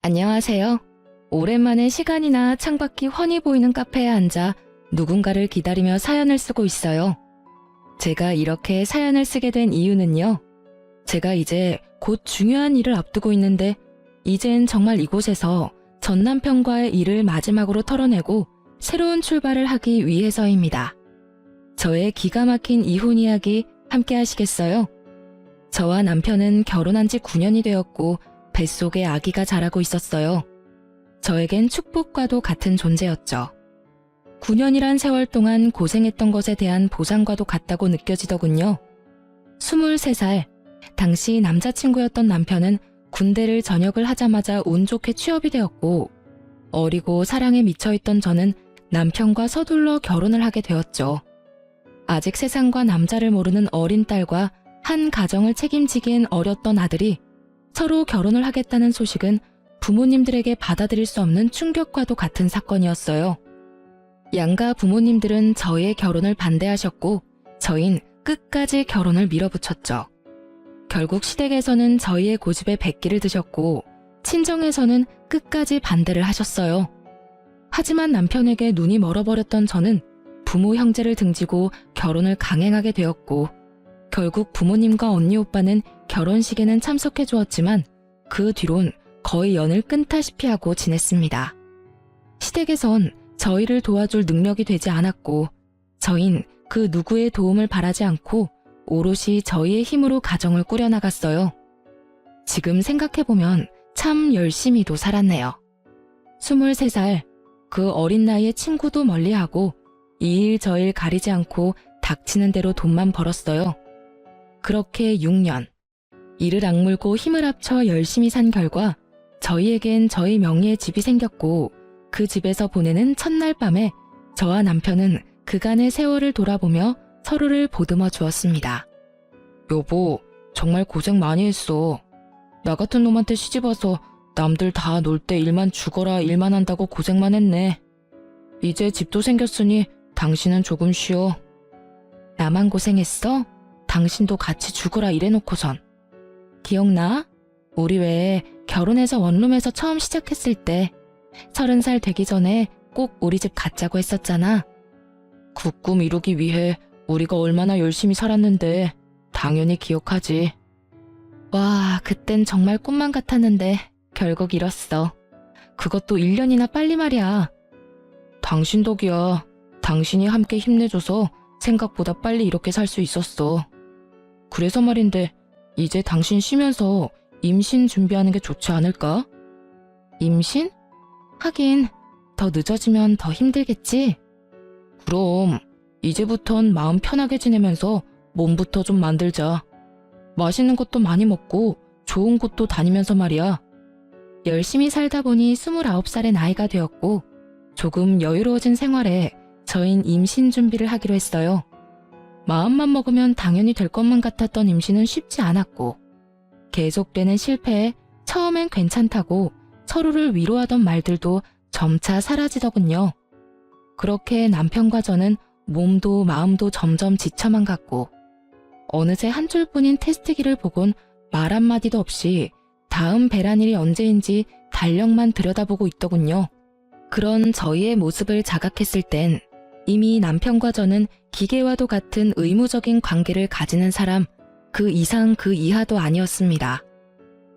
안녕하세요. 오랜만에 시간이나 창밖이 훤히 보이는 카페에 앉아 누군가를 기다리며 사연을 쓰고 있어요. 제가 이렇게 사연을 쓰게 된 이유는요. 제가 이제 곧 중요한 일을 앞두고 있는데 이젠 정말 이곳에서 전 남편과의 일을 마지막으로 털어내고 새로운 출발을 하기 위해서입니다. 저의 기가 막힌 이혼 이야기 함께 하시겠어요? 저와 남편은 결혼한 지 9년이 되었고 뱃속에 아기가 자라고 있었어요. 저에겐 축복과도 같은 존재였죠. 9년이란 세월 동안 고생했던 것에 대한 보상과도 같다고 느껴지더군요. 23살, 당시 남자친구였던 남편은 군대를 전역을 하자마자 운 좋게 취업이 되었고 어리고 사랑에 미쳐있던 저는 남편과 서둘러 결혼을 하게 되었죠. 아직 세상과 남자를 모르는 어린 딸과 한 가정을 책임지기엔 어렸던 아들이 서로 결혼을 하겠다는 소식은 부모님들에게 받아들일 수 없는 충격과도 같은 사건이었어요. 양가 부모님들은 저희의 결혼을 반대하셨고 저흰 끝까지 결혼을 밀어붙였죠. 결국 시댁에서는 저희의 고집에 백기를 드셨고 친정에서는 끝까지 반대를 하셨어요. 하지만 남편에게 눈이 멀어버렸던 저는 부모 형제를 등지고 결혼을 강행하게 되었고 결국 부모님과 언니 오빠는 결혼식에는 참석해 주었지만 그 뒤론 거의 연을 끊다시피 하고 지냈습니다. 시댁에선 저희를 도와줄 능력이 되지 않았고 저흰 그 누구의 도움을 바라지 않고 오롯이 저희의 힘으로 가정을 꾸려나갔어요. 지금 생각해보면 참 열심히도 살았네요. 23살, 그 어린 나이에 친구도 멀리하고 이 일 저 일 가리지 않고 닥치는 대로 돈만 벌었어요. 그렇게 6년, 이를 악물고 힘을 합쳐 열심히 산 결과 저희에겐 저희 명의의 집이 생겼고 그 집에서 보내는 첫날 밤에 저와 남편은 그간의 세월을 돌아보며 서로를 보듬어 주었습니다. 여보, 정말 고생 많이 했어. 나 같은 놈한테 시집와서 남들 다 놀 때 일만 죽어라 일만 한다고 고생만 했네. 이제 집도 생겼으니 당신은 조금 쉬어. 나만 고생했어? 당신도 같이 죽어라 이래놓고선. 기억나? 우리 왜 결혼해서 원룸에서 처음 시작했을 때 30살 되기 전에 꼭 우리 집 갖자고 했었잖아. 그 꿈 이루기 위해 우리가 얼마나 열심히 살았는데 당연히 기억하지. 와, 그땐 정말 꿈만 같았는데 결국 이뤘어. 그것도 1년이나 빨리 말이야. 당신 덕이야. 당신이 함께 힘내줘서 생각보다 빨리 이렇게 살 수 있었어. 그래서 말인데 이제 당신 쉬면서 임신 준비하는 게 좋지 않을까? 임신? 하긴 더 늦어지면 더 힘들겠지? 그럼 이제부턴 마음 편하게 지내면서 몸부터 좀 만들자. 맛있는 것도 많이 먹고 좋은 곳도 다니면서 말이야. 열심히 살다 보니 29살의 나이가 되었고 조금 여유로워진 생활에 저흰 임신 준비를 하기로 했어요. 마음만 먹으면 당연히 될 것만 같았던 임신은 쉽지 않았고 계속되는 실패에 처음엔 괜찮다고 서로를 위로하던 말들도 점차 사라지더군요. 그렇게 남편과 저는 몸도 마음도 점점 지쳐만 갔고 어느새 한 줄뿐인 테스트기를 보곤 말 한마디도 없이 다음 배란일이 언제인지 달력만 들여다보고 있더군요. 그런 저희의 모습을 자각했을 땐 이미 남편과 저는 기계와도 같은 의무적인 관계를 가지는 사람, 그 이상 그 이하도 아니었습니다.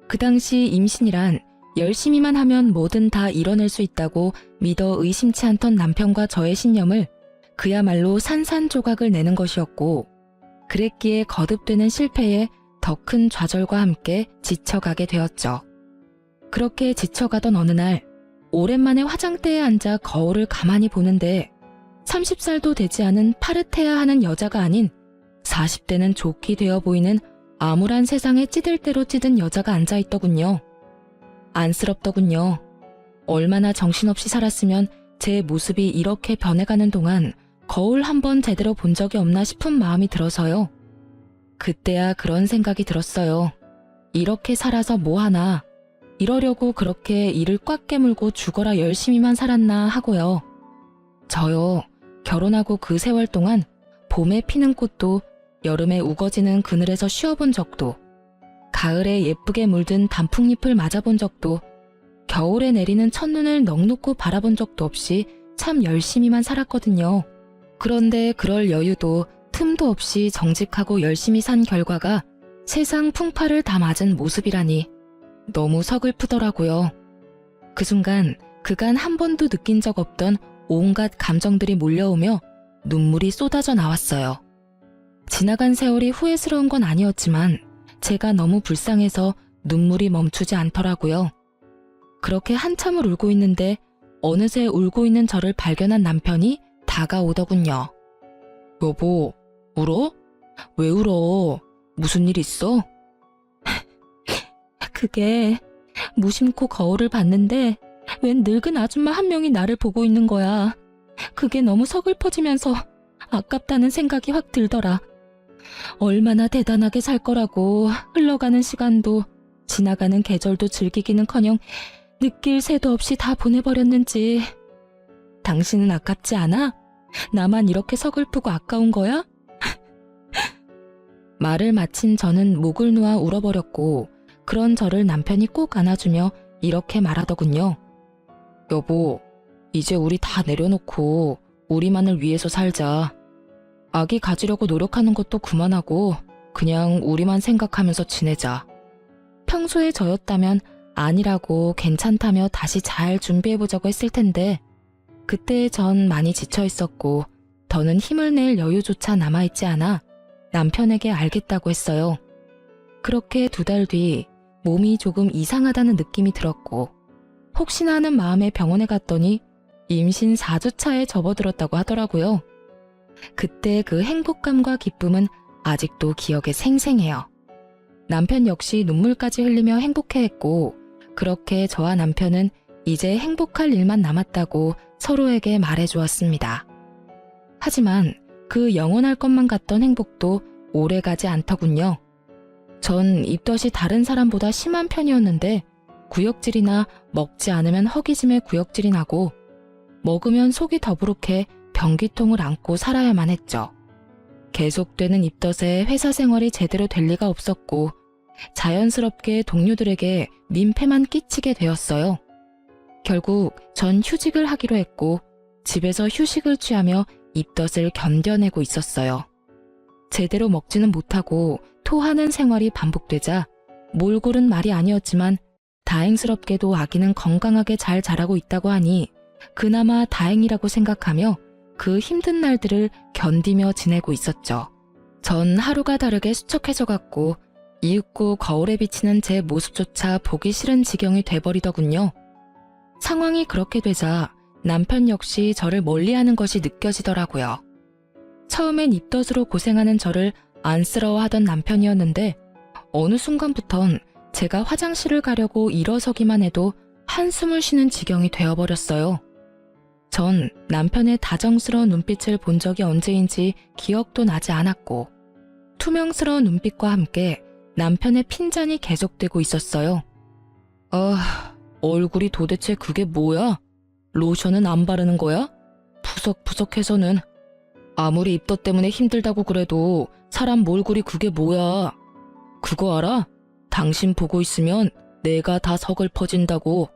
그 당시 임신이란 열심히만 하면 뭐든 다 이뤄낼 수 있다고 믿어 의심치 않던 남편과 저의 신념을 그야말로 산산조각을 내는 것이었고 그랬기에 거듭되는 실패에 더 큰 좌절과 함께 지쳐가게 되었죠. 그렇게 지쳐가던 어느 날 오랜만에 화장대에 앉아 거울을 가만히 보는데 30살도 되지 않은 파릇해야 하는 여자가 아닌 40대는 좋게 되어 보이는 암울한 세상에 찌들 대로 찌든 여자가 앉아있더군요. 안쓰럽더군요. 얼마나 정신없이 살았으면 제 모습이 이렇게 변해가는 동안 거울 한 번 제대로 본 적이 없나 싶은 마음이 들어서요. 그때야 그런 생각이 들었어요. 이렇게 살아서 뭐하나. 이러려고 그렇게 이를 꽉 깨물고 죽어라 열심히만 살았나 하고요. 저요. 결혼하고 그 세월 동안 봄에 피는 꽃도 여름에 우거지는 그늘에서 쉬어본 적도 가을에 예쁘게 물든 단풍잎을 맞아본 적도 겨울에 내리는 첫눈을 넋놓고 바라본 적도 없이 참 열심히만 살았거든요. 그런데 그럴 여유도 틈도 없이 정직하고 열심히 산 결과가 세상 풍파를 다 맞은 모습이라니 너무 서글프더라고요. 그 순간 그간 한 번도 느낀 적 없던 온갖 감정들이 몰려오며 눈물이 쏟아져 나왔어요. 지나간 세월이 후회스러운 건 아니었지만 제가 너무 불쌍해서 눈물이 멈추지 않더라고요. 그렇게 한참을 울고 있는데 어느새 울고 있는 저를 발견한 남편이 다가오더군요. 여보, 울어? 왜 울어? 무슨 일 있어? 그게 무심코 거울을 봤는데 웬 늙은 아줌마 한 명이 나를 보고 있는 거야. 그게 너무 서글퍼지면서 아깝다는 생각이 확 들더라. 얼마나 대단하게 살 거라고 흘러가는 시간도 지나가는 계절도 즐기기는커녕 느낄 새도 없이 다 보내버렸는지. 당신은 아깝지 않아? 나만 이렇게 서글프고 아까운 거야? 말을 마친 저는 목을 놓아 울어버렸고 그런 저를 남편이 꼭 안아주며 이렇게 말하더군요. 여보, 이제 우리 다 내려놓고 우리만을 위해서 살자. 아기 가지려고 노력하는 것도 그만하고 그냥 우리만 생각하면서 지내자. 평소에 저였다면 아니라고 괜찮다며 다시 잘 준비해보자고 했을 텐데 그때 전 많이 지쳐 있었고 더는 힘을 낼 여유조차 남아있지 않아 남편에게 알겠다고 했어요. 그렇게 2달 뒤 몸이 조금 이상하다는 느낌이 들었고 혹시나 하는 마음에 병원에 갔더니 임신 4주차에 접어들었다고 하더라고요. 그때 그 행복감과 기쁨은 아직도 기억에 생생해요. 남편 역시 눈물까지 흘리며 행복해했고 그렇게 저와 남편은 이제 행복할 일만 남았다고 서로에게 말해주었습니다. 하지만 그 영원할 것만 같던 행복도 오래가지 않더군요. 전 입덧이 다른 사람보다 심한 편이었는데 구역질이나 먹지 않으면 허기짐에 구역질이 나고 먹으면 속이 더부룩해 변기통을 안고 살아야만 했죠. 계속되는 입덧에 회사 생활이 제대로 될 리가 없었고 자연스럽게 동료들에게 민폐만 끼치게 되었어요. 결국 전 휴직을 하기로 했고 집에서 휴식을 취하며 입덧을 견뎌내고 있었어요. 제대로 먹지는 못하고 토하는 생활이 반복되자 몰골은 말이 아니었지만 다행스럽게도 아기는 건강하게 잘 자라고 있다고 하니 그나마 다행이라고 생각하며 그 힘든 날들을 견디며 지내고 있었죠. 전 하루가 다르게 수척해져갔고 이윽고 거울에 비치는 제 모습조차 보기 싫은 지경이 돼버리더군요. 상황이 그렇게 되자 남편 역시 저를 멀리하는 것이 느껴지더라고요. 처음엔 입덧으로 고생하는 저를 안쓰러워하던 남편이었는데 어느 순간부턴 제가 화장실을 가려고 일어서기만 해도 한숨을 쉬는 지경이 되어버렸어요. 전 남편의 다정스러운 눈빛을 본 적이 언제인지 기억도 나지 않았고 투명스러운 눈빛과 함께 남편의 핀잔이 계속되고 있었어요. 얼굴이 도대체 그게 뭐야? 로션은 안 바르는 거야? 푸석푸석해서는. 아무리 입덧 때문에 힘들다고 그래도 사람 몰골이 그게 뭐야? 그거 알아? 당신 보고 있으면 내가 다 서글퍼진다고.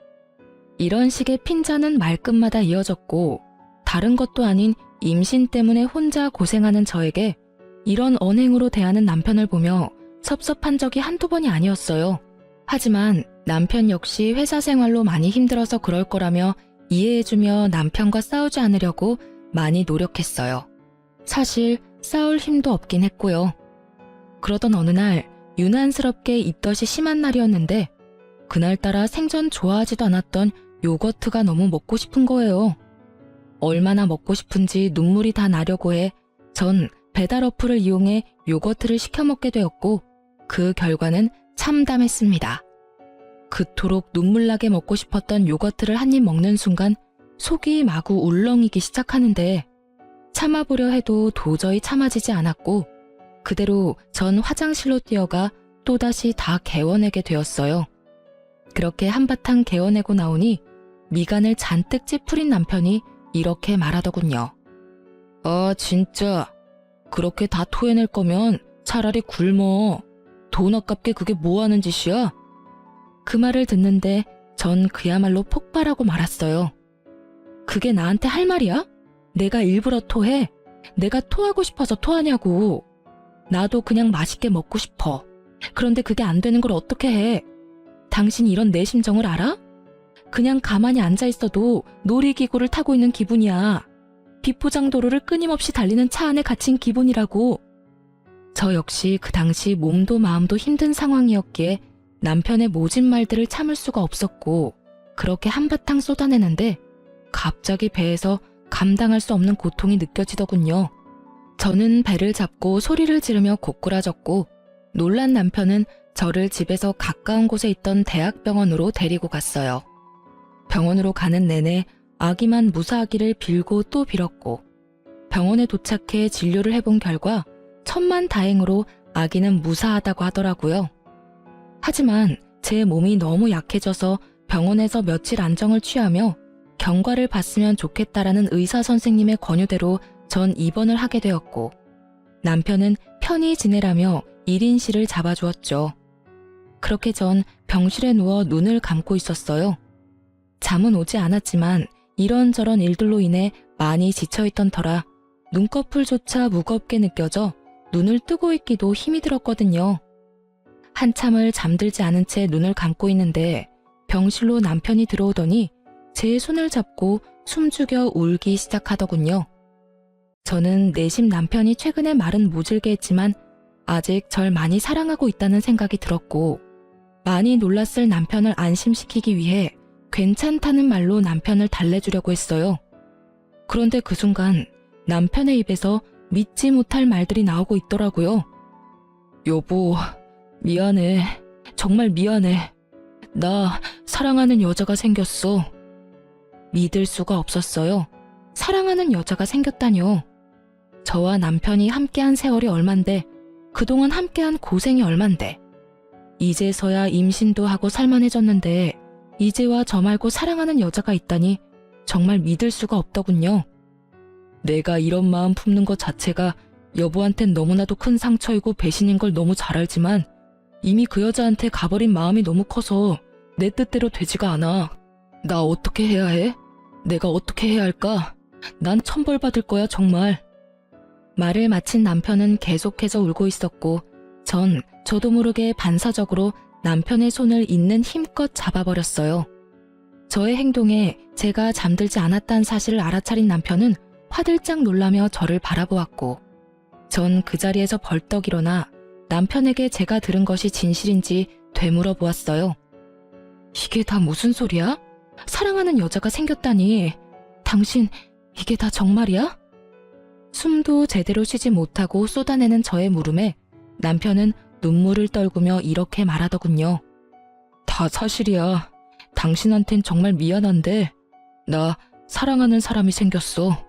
이런 식의 핀잔은 말끝마다 이어졌고 다른 것도 아닌 임신 때문에 혼자 고생하는 저에게 이런 언행으로 대하는 남편을 보며 섭섭한 적이 한두 번이 아니었어요. 하지만 남편 역시 회사 생활로 많이 힘들어서 그럴 거라며 이해해주며 남편과 싸우지 않으려고 많이 노력했어요. 사실 싸울 힘도 없긴 했고요. 그러던 어느 날 유난스럽게 입덧이 심한 날이었는데 그날따라 생전 좋아하지도 않았던 요거트가 너무 먹고 싶은 거예요. 얼마나 먹고 싶은지 눈물이 다 나려고 해 전 배달 어플을 이용해 요거트를 시켜 먹게 되었고 그 결과는 참담했습니다. 그토록 눈물나게 먹고 싶었던 요거트를 한 입 먹는 순간 속이 마구 울렁이기 시작하는데 참아보려 해도 도저히 참아지지 않았고 그대로 전 화장실로 뛰어가 또다시 다 개워내게 되었어요. 그렇게 한바탕 개워내고 나오니 미간을 잔뜩 찌푸린 남편이 이렇게 말하더군요. 진짜 그렇게 다 토해낼 거면 차라리 굶어. 돈 아깝게 그게 뭐 하는 짓이야? 그 말을 듣는데 전 그야말로 폭발하고 말았어요. 그게 나한테 할 말이야? 내가 일부러 토해? 내가 토하고 싶어서 토하냐고. 나도 그냥 맛있게 먹고 싶어. 그런데 그게 안 되는 걸 어떻게 해? 당신이 이런 내 심정을 알아? 그냥 가만히 앉아 있어도 놀이기구를 타고 있는 기분이야. 비포장도로를 끊임없이 달리는 차 안에 갇힌 기분이라고. 저 역시 그 당시 몸도 마음도 힘든 상황이었기에 남편의 모진 말들을 참을 수가 없었고 그렇게 한바탕 쏟아내는데 갑자기 배에서 감당할 수 없는 고통이 느껴지더군요. 저는 배를 잡고 소리를 지르며 고꾸라졌고 놀란 남편은 저를 집에서 가까운 곳에 있던 대학병원으로 데리고 갔어요. 병원으로 가는 내내 아기만 무사하기를 빌고 또 빌었고 병원에 도착해 진료를 해본 결과 천만다행으로 아기는 무사하다고 하더라고요. 하지만 제 몸이 너무 약해져서 병원에서 며칠 안정을 취하며 경과를 봤으면 좋겠다라는 의사 선생님의 권유대로 전 입원을 하게 되었고 남편은 편히 지내라며 1인실을 잡아주었죠. 그렇게 전 병실에 누워 눈을 감고 있었어요. 잠은 오지 않았지만 이런저런 일들로 인해 많이 지쳐있던 터라 눈꺼풀조차 무겁게 느껴져 눈을 뜨고 있기도 힘이 들었거든요. 한참을 잠들지 않은 채 눈을 감고 있는데 병실로 남편이 들어오더니 제 손을 잡고 숨죽여 울기 시작하더군요. 저는 내심 남편이 최근에 말은 모질게 했지만 아직 절 많이 사랑하고 있다는 생각이 들었고 많이 놀랐을 남편을 안심시키기 위해 괜찮다는 말로 남편을 달래주려고 했어요. 그런데 그 순간 남편의 입에서 믿지 못할 말들이 나오고 있더라고요. 여보, 미안해. 정말 미안해. 나 사랑하는 여자가 생겼어. 믿을 수가 없었어요. 사랑하는 여자가 생겼다뇨. 저와 남편이 함께한 세월이 얼만데 그동안 함께한 고생이 얼만데 이제서야 임신도 하고 살만해졌는데 이제와 저 말고 사랑하는 여자가 있다니 정말 믿을 수가 없더군요. 내가 이런 마음 품는 것 자체가 여보한텐 너무나도 큰 상처이고 배신인 걸 너무 잘 알지만 이미 그 여자한테 가버린 마음이 너무 커서 내 뜻대로 되지가 않아. 나 어떻게 해야 해? 내가 어떻게 해야 할까? 난 천벌받을 거야 정말. 말을 마친 남편은 계속해서 울고 있었고 전 저도 모르게 반사적으로 남편의 손을 있는 힘껏 잡아버렸어요. 저의 행동에 제가 잠들지 않았다는 사실을 알아차린 남편은 화들짝 놀라며 저를 바라보았고 전 그 자리에서 벌떡 일어나 남편에게 제가 들은 것이 진실인지 되물어 보았어요. 이게 다 무슨 소리야? 사랑하는 여자가 생겼다니. 당신 이게 다 정말이야? 숨도 제대로 쉬지 못하고 쏟아내는 저의 물음에 남편은 눈물을 떨구며 이렇게 말하더군요. 다 사실이야. 당신한텐 정말 미안한데 나 사랑하는 사람이 생겼어.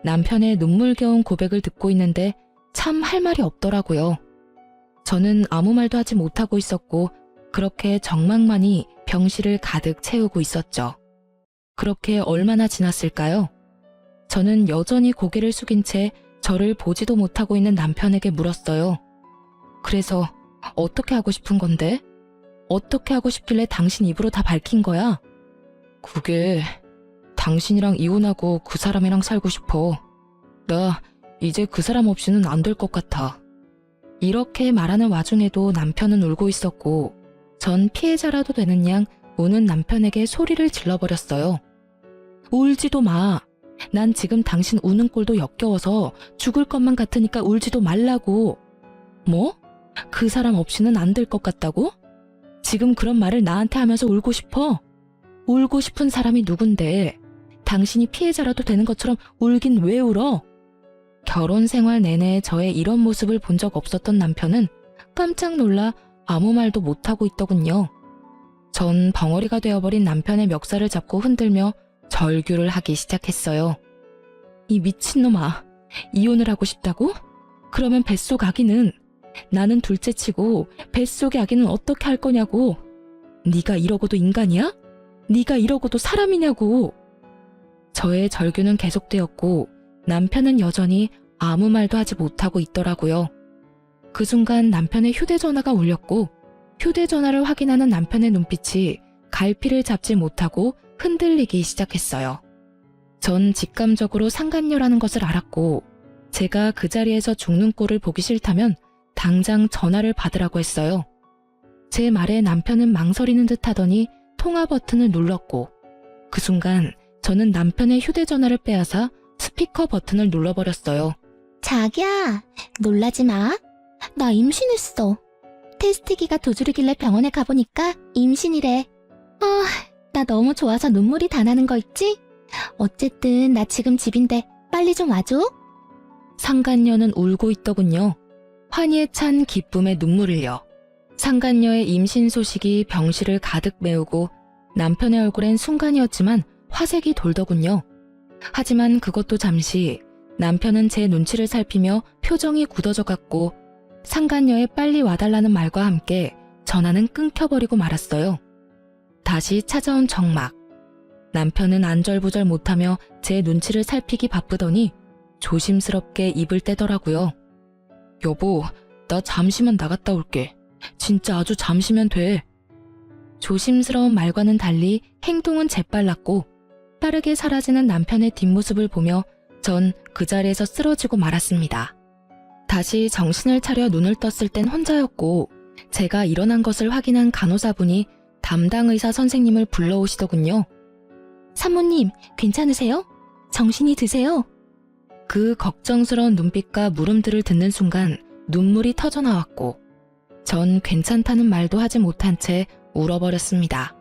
남편의 눈물겨운 고백을 듣고 있는데 참 할 말이 없더라고요. 저는 아무 말도 하지 못하고 있었고 그렇게 정막만이 병실을 가득 채우고 있었죠. 그렇게 얼마나 지났을까요? 저는 여전히 고개를 숙인 채 저를 보지도 못하고 있는 남편에게 물었어요. 그래서 어떻게 하고 싶은 건데? 어떻게 하고 싶길래 당신 입으로 다 밝힌 거야? 그게 당신이랑 이혼하고 그 사람이랑 살고 싶어. 나 이제 그 사람 없이는 안 될 것 같아. 이렇게 말하는 와중에도 남편은 울고 있었고 전 피해자라도 되는 양 우는 남편에게 소리를 질러버렸어요. 울지도 마. 난 지금 당신 우는 꼴도 역겨워서 죽을 것만 같으니까 울지도 말라고. 뭐? 그 사람 없이는 안 될 것 같다고? 지금 그런 말을 나한테 하면서 울고 싶어? 울고 싶은 사람이 누군데? 당신이 피해자라도 되는 것처럼 울긴 왜 울어? 결혼 생활 내내 저의 이런 모습을 본 적 없었던 남편은 깜짝 놀라 아무 말도 못하고 있더군요. 전 벙어리가 되어버린 남편의 멱살을 잡고 흔들며 절규를 하기 시작했어요. 이 미친놈아, 이혼을 하고 싶다고? 그러면 뱃속 아기는? 나는 둘째치고 뱃속의 아기는 어떻게 할 거냐고. 네가 이러고도 인간이야? 네가 이러고도 사람이냐고. 저의 절규는 계속되었고 남편은 여전히 아무 말도 하지 못하고 있더라고요. 그 순간 남편의 휴대전화가 울렸고 휴대전화를 확인하는 남편의 눈빛이 갈피를 잡지 못하고 흔들리기 시작했어요. 전 직감적으로 상간녀라는 것을 알았고 제가 그 자리에서 죽는 꼴을 보기 싫다면 당장 전화를 받으라고 했어요. 제 말에 남편은 망설이는 듯 하더니 통화 버튼을 눌렀고 그 순간 저는 남편의 휴대전화를 빼앗아 스피커 버튼을 눌러버렸어요. 자기야, 놀라지 마. 나 임신했어. 테스트기가 두드리길래 병원에 가보니까 임신이래. 나 너무 좋아서 눈물이 다 나는 거 있지? 어쨌든 나 지금 집인데 빨리 좀 와줘. 상간녀는 울고 있더군요. 환희에 찬 기쁨의 눈물을요. 상간녀의 임신 소식이 병실을 가득 메우고 남편의 얼굴엔 순간이었지만 화색이 돌더군요. 하지만 그것도 잠시 남편은 제 눈치를 살피며 표정이 굳어져 갔고 상간녀의 빨리 와달라는 말과 함께 전화는 끊겨버리고 말았어요. 다시 찾아온 정막. 남편은 안절부절 못하며 제 눈치를 살피기 바쁘더니 조심스럽게 입을 떼더라고요. 여보, 나 잠시만 나갔다 올게. 진짜 아주 잠시면 돼. 조심스러운 말과는 달리 행동은 재빨랐고 빠르게 사라지는 남편의 뒷모습을 보며 전 그 자리에서 쓰러지고 말았습니다. 다시 정신을 차려 눈을 떴을 땐 혼자였고 제가 일어난 것을 확인한 간호사분이 담당 의사 선생님을 불러오시더군요. 산모님, 괜찮으세요? 정신이 드세요? 그 걱정스러운 눈빛과 물음들을 듣는 순간 눈물이 터져 나왔고 전 괜찮다는 말도 하지 못한 채 울어버렸습니다.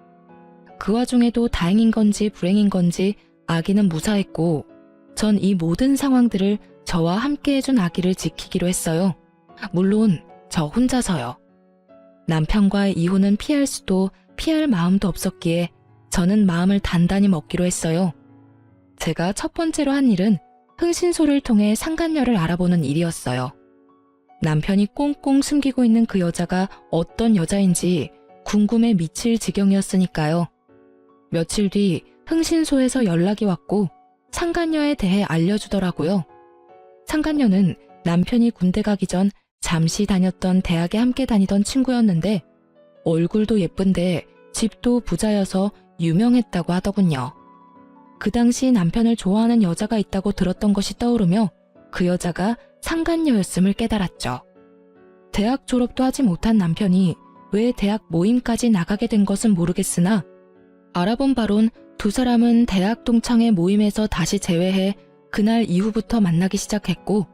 그 와중에도 다행인 건지 불행인 건지 아기는 무사했고 전 이 모든 상황들을 저와 함께 해준 아기를 지키기로 했어요. 물론 저 혼자서요. 남편과의 이혼은 피할 수도 피할 마음도 없었기에 저는 마음을 단단히 먹기로 했어요. 제가 첫 번째로 한 일은 흥신소를 통해 상간녀를 알아보는 일이었어요. 남편이 꽁꽁 숨기고 있는 그 여자가 어떤 여자인지 궁금해 미칠 지경이었으니까요. 며칠 뒤 흥신소에서 연락이 왔고 상간녀에 대해 알려주더라고요. 상간녀는 남편이 군대 가기 전 잠시 다녔던 대학에 함께 다니던 친구였는데 얼굴도 예쁜데 집도 부자여서 유명했다고 하더군요. 그 당시 남편을 좋아하는 여자가 있다고 들었던 것이 떠오르며 그 여자가 상간녀였음을 깨달았죠. 대학 졸업도 하지 못한 남편이 왜 대학 모임까지 나가게 된 것은 모르겠으나 알아본 바론 두 사람은 대학 동창회 모임에서 다시 재회해 그날 이후부터 만나기 시작했고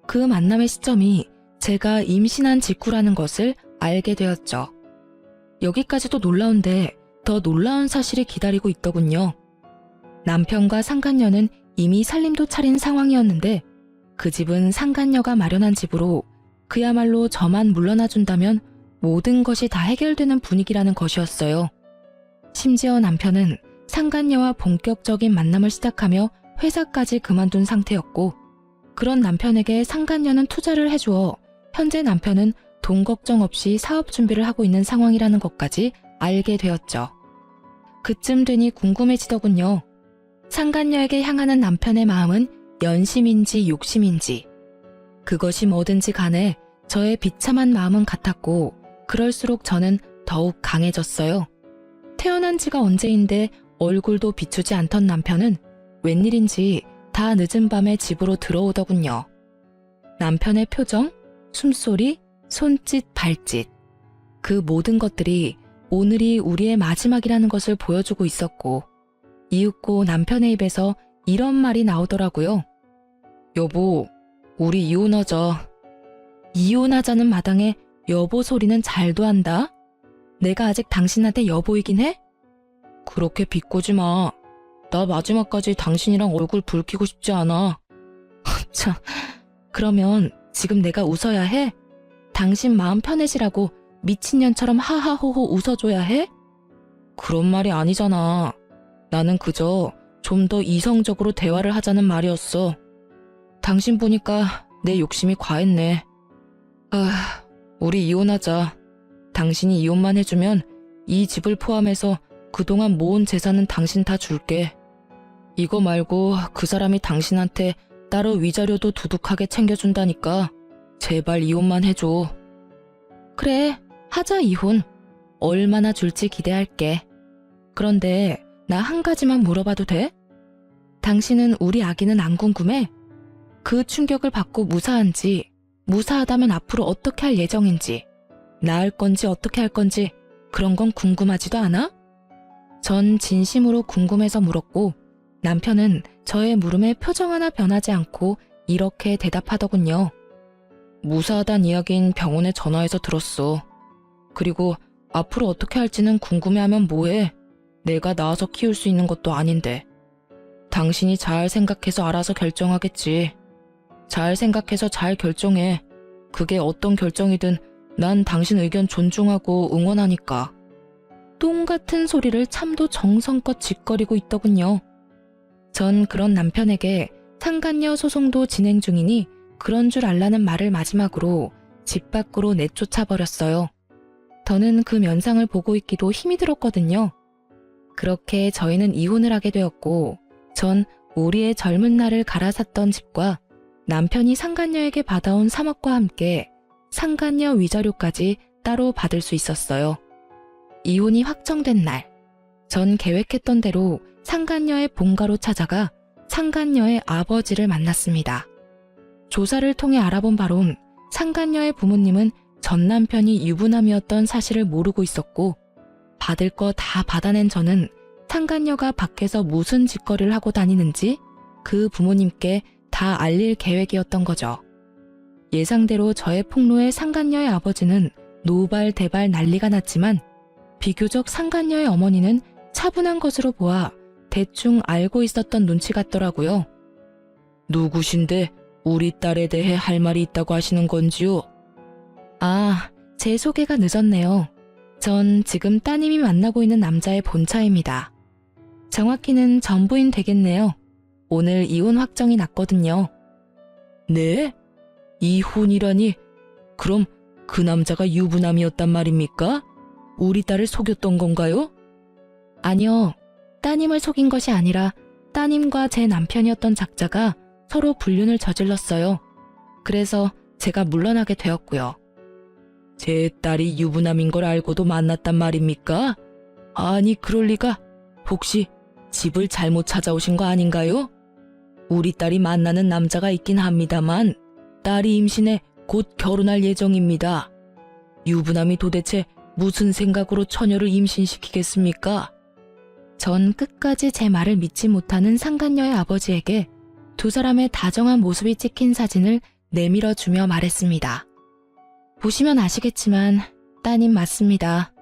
그 만남의 시점이 제가 임신한 직후라는 것을 알게 되었죠. 여기까지도 놀라운데 더 놀라운 사실이 기다리고 있더군요. 남편과 상간녀는 이미 살림도 차린 상황이었는데 그 집은 상간녀가 마련한 집으로 그야말로 저만 물러나준다면 모든 것이 다 해결되는 분위기라는 것이었어요. 심지어 남편은 상간녀와 본격적인 만남을 시작하며 회사까지 그만둔 상태였고 그런 남편에게 상간녀는 투자를 해주어 현재 남편은 돈 걱정 없이 사업 준비를 하고 있는 상황이라는 것까지 알게 되었죠. 그쯤 되니 궁금해지더군요. 상간녀에게 향하는 남편의 마음은 연심인지 욕심인지 그것이 뭐든지 간에 저의 비참한 마음은 같았고 그럴수록 저는 더욱 강해졌어요. 태어난 지가 언제인데 얼굴도 비추지 않던 남편은 웬일인지 다 늦은 밤에 집으로 들어오더군요. 남편의 표정, 숨소리, 손짓, 발짓 그 모든 것들이 오늘이 우리의 마지막이라는 것을 보여주고 있었고 이윽고 남편의 입에서 이런 말이 나오더라고요. 여보, 우리 이혼하자. 이혼하자는 마당에 여보 소리는 잘도 한다. 내가 아직 당신한테 여보이긴 해? 그렇게 비꼬지 마. 나 마지막까지 당신이랑 얼굴 붉히고 싶지 않아. 참, 그러면 지금 내가 웃어야 해? 당신 마음 편해지라고 미친년처럼 하하호호 웃어줘야 해? 그런 말이 아니잖아. 나는 그저 좀 더 이성적으로 대화를 하자는 말이었어. 당신 보니까 내 욕심이 과했네. 우리 이혼하자. 당신이 이혼만 해주면 이 집을 포함해서 그동안 모은 재산은 당신 다 줄게. 이거 말고 그 사람이 당신한테 따로 위자료도 두둑하게 챙겨준다니까 제발 이혼만 해줘. 그래, 하자 이혼. 얼마나 줄지 기대할게. 그런데 나 한 가지만 물어봐도 돼? 당신은 우리 아기는 안 궁금해? 그 충격을 받고 무사한지, 무사하다면 앞으로 어떻게 할 예정인지, 낳을 건지 어떻게 할 건지 그런 건 궁금하지도 않아? 전 진심으로 궁금해서 물었고 남편은 저의 물음에 표정 하나 변하지 않고 이렇게 대답하더군요. 무사하단 이야긴 병원에 전화해서 들었어. 그리고 앞으로 어떻게 할지는 궁금해하면 뭐해? 내가 낳아서 키울 수 있는 것도 아닌데. 당신이 잘 생각해서 알아서 결정하겠지. 잘 생각해서 잘 결정해. 그게 어떤 결정이든 난 당신 의견 존중하고 응원하니까. 똥 같은 소리를 참도 정성껏 짓거리고 있더군요. 전 그런 남편에게 상간녀 소송도 진행 중이니 그런 줄 알라는 말을 마지막으로 집 밖으로 내쫓아 버렸어요. 더는 그 면상을 보고 있기도 힘이 들었거든요. 그렇게 저희는 이혼을 하게 되었고 전 우리의 젊은 날을 갈아샀던 집과 남편이 상간녀에게 받아온 3억과 함께 상간녀 위자료까지 따로 받을 수 있었어요. 이혼이 확정된 날, 전 계획했던 대로 상간녀의 본가로 찾아가 상간녀의 아버지를 만났습니다. 조사를 통해 알아본 바론 상간녀의 부모님은 전 남편이 유부남이었던 사실을 모르고 있었고 받을 거 다 받아낸 저는 상간녀가 밖에서 무슨 짓거리를 하고 다니는지 그 부모님께 다 알릴 계획이었던 거죠. 예상대로 저의 폭로에 상간녀의 아버지는 노발대발 난리가 났지만 비교적 상간녀의 어머니는 차분한 것으로 보아 대충 알고 있었던 눈치 같더라고요. 누구신데 우리 딸에 대해 할 말이 있다고 하시는 건지요? 아, 제 소개가 늦었네요. 전 지금 따님이 만나고 있는 남자의 본차입니다. 정확히는 전부인 되겠네요. 오늘 이혼 확정이 났거든요. 네? 이혼이라니? 그럼 그 남자가 유부남이었단 말입니까? 우리 딸을 속였던 건가요? 아니요. 따님을 속인 것이 아니라 따님과 제 남편이었던 작자가 서로 불륜을 저질렀어요. 그래서 제가 물러나게 되었고요. 제 딸이 유부남인 걸 알고도 만났단 말입니까? 아니, 그럴 리가. 혹시 집을 잘못 찾아오신 거 아닌가요? 우리 딸이 만나는 남자가 있긴 합니다만 딸이 임신해 곧 결혼할 예정입니다. 유부남이 도대체 무슨 생각으로 처녀를 임신시키겠습니까? 전 끝까지 제 말을 믿지 못하는 상간녀의 아버지에게 두 사람의 다정한 모습이 찍힌 사진을 내밀어주며 말했습니다. 보시면 아시겠지만 따님 맞습니다.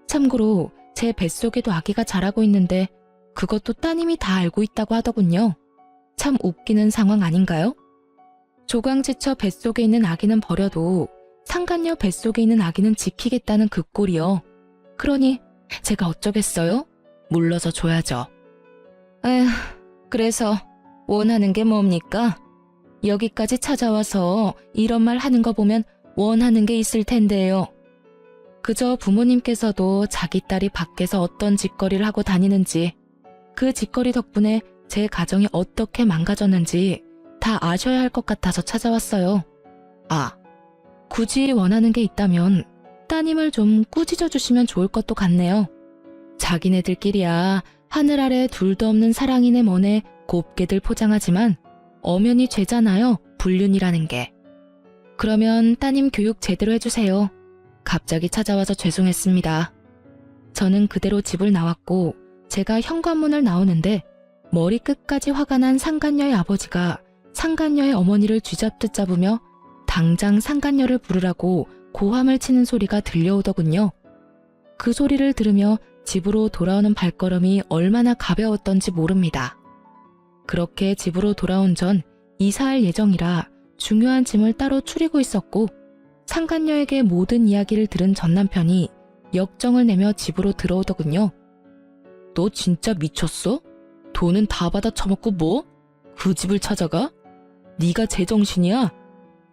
참고로 제 뱃속에도 아기가 자라고 있는데 그것도 따님이 다 알고 있다고 하더군요. 참 웃기는 상황 아닌가요? 조강지처 뱃속에 있는 아기는 버려도 상간녀 뱃속에 있는 아기는 지키겠다는 그 꼴이요. 그러니 제가 어쩌겠어요? 물러서 줘야죠. 에휴, 그래서 원하는 게 뭡니까? 여기까지 찾아와서 이런 말 하는 거 보면 원하는 게 있을 텐데요. 그저 부모님께서도 자기 딸이 밖에서 어떤 짓거리를 하고 다니는지, 그 짓거리 덕분에 제 가정이 어떻게 망가졌는지 다 아셔야 할 것 같아서 찾아왔어요. 아, 굳이 원하는 게 있다면 따님을 좀 꾸짖어 주시면 좋을 것도 같네요. 자기네들끼리야 하늘 아래 둘도 없는 사랑이네 뭐네 곱게들 포장하지만 엄연히 죄잖아요, 불륜이라는 게. 그러면 따님 교육 제대로 해주세요. 갑자기 찾아와서 죄송했습니다. 저는 그대로 집을 나왔고 제가 현관문을 나오는데 머리 끝까지 화가 난 상간녀의 아버지가 상간녀의 어머니를 쥐잡듯 잡으며 당장 상간녀를 부르라고 고함을 치는 소리가 들려오더군요. 그 소리를 들으며 집으로 돌아오는 발걸음이 얼마나 가벼웠던지 모릅니다. 그렇게 집으로 돌아온 전 이사할 예정이라 중요한 짐을 따로 추리고 있었고 상간녀에게 모든 이야기를 들은 전 남편이 역정을 내며 집으로 들어오더군요. 너 진짜 미쳤어? 돈은 다 받아 처먹고 뭐? 그 집을 찾아가? 네가 제정신이야?